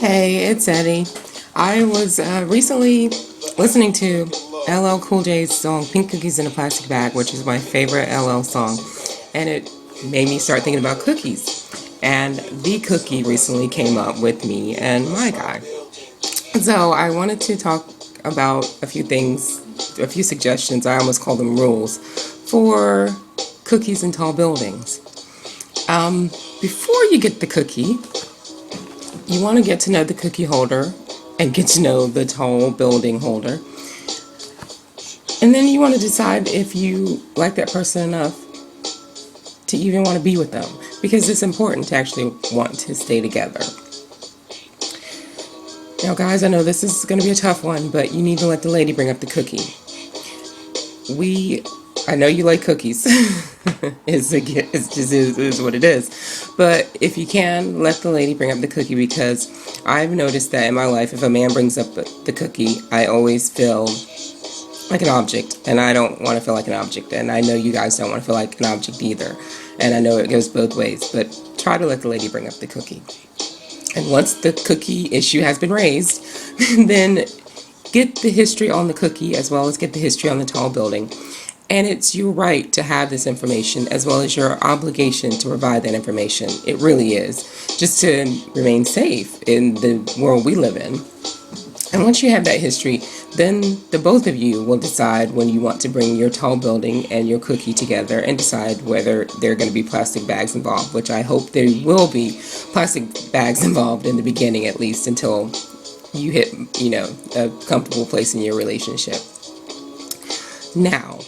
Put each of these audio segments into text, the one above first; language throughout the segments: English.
Hey, it's Eddie. I was recently listening to LL Cool J's song Pink Cookies in a Plastic Bag, which is my favorite LL song, and it made me start thinking about cookies. And the cookie recently came up with me and my guy. So I wanted to talk about a few things, a few suggestions, I almost call them rules, for cookies in tall buildings. Before you get the cookie, you want to get to know the cookie holder and get to know the tall building holder. And then you want to decide if you like that person enough to even want to be with them, because it's important to actually want to stay together. Now, guys, I know this is going to be a tough one, but you need to let the lady bring up the cookie. I know you like cookies. It's what it is. But if you can, let the lady bring up the cookie, because I've noticed that in my life, if a man brings up the cookie, I always feel like an object, and I don't want to feel like an object, and I know you guys don't want to feel like an object either, and I know it goes both ways, but try to let the lady bring up the cookie. And once the cookie issue has been raised, then get the history on the cookie as well as get the history on the tall building. And it's your right to have this information as well as your obligation to provide that information. It really is. Just to remain safe in the world we live in. And once you have that history, then the both of you will decide when you want to bring your tall building and your cookie together and decide whether there are going to be plastic bags involved, which I hope there will be plastic bags involved in the beginning, at least until you hit, a comfortable place in your relationship. Now,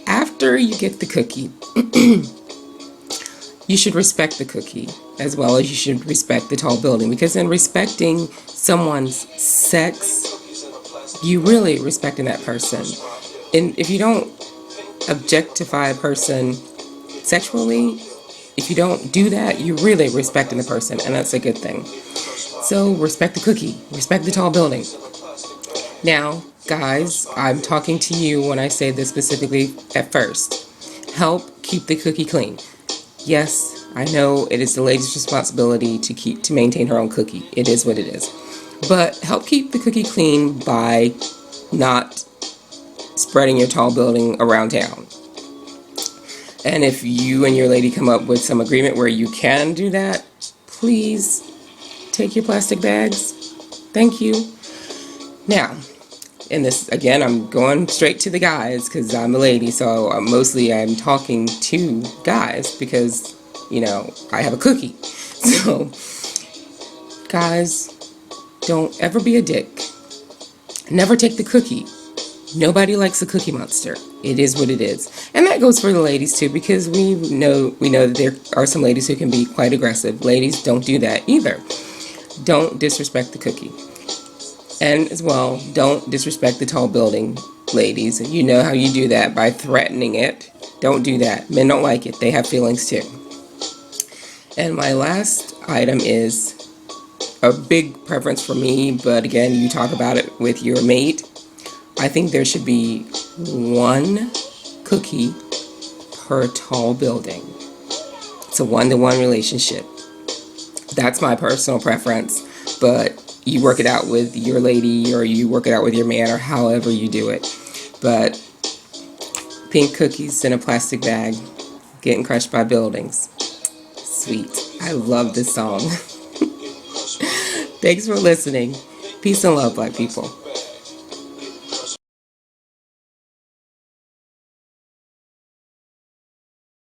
after you get the cookie, you should respect the cookie as well as you should respect the tall building, because in respecting someone's sex, you really respecting that person. And if you don't objectify a person sexually, if you don't do that, you're really respecting the person, and that's a good thing. So respect the cookie, respect the tall building. Now, guys, I'm talking to you when I say this specifically at first. Help keep the cookie clean. Yes, I know it is the lady's responsibility to maintain her own cookie. It is what it is. But help keep the cookie clean by not spreading your tall building around town. And if you and your lady come up with some agreement where you can do that, please take your plastic bags. Thank you. Now, and this, again, I'm going straight to the guys because I'm a lady, so mostly I'm talking to guys because, I have a cookie. So, guys, don't ever be a dick. Never take the cookie. Nobody likes a Cookie Monster. It is what it is. And that goes for the ladies too, because we know that there are some ladies who can be quite aggressive. Ladies, don't do that either. Don't disrespect the cookie. And as well, don't disrespect the tall building, ladies. You know how you do that, by threatening it. Don't do that. Men don't like it. They have feelings too. And my last item is a big preference for me, but again, you talk about it with your mate. I think there should be one cookie per tall building. It's a one-to-one relationship. That's my personal preference, but you work it out with your lady, or you work it out with your man, or however you do it. But pink cookies in a plastic bag, getting crushed by buildings. Sweet. I love this song. Thanks for listening. Peace and love, Black people.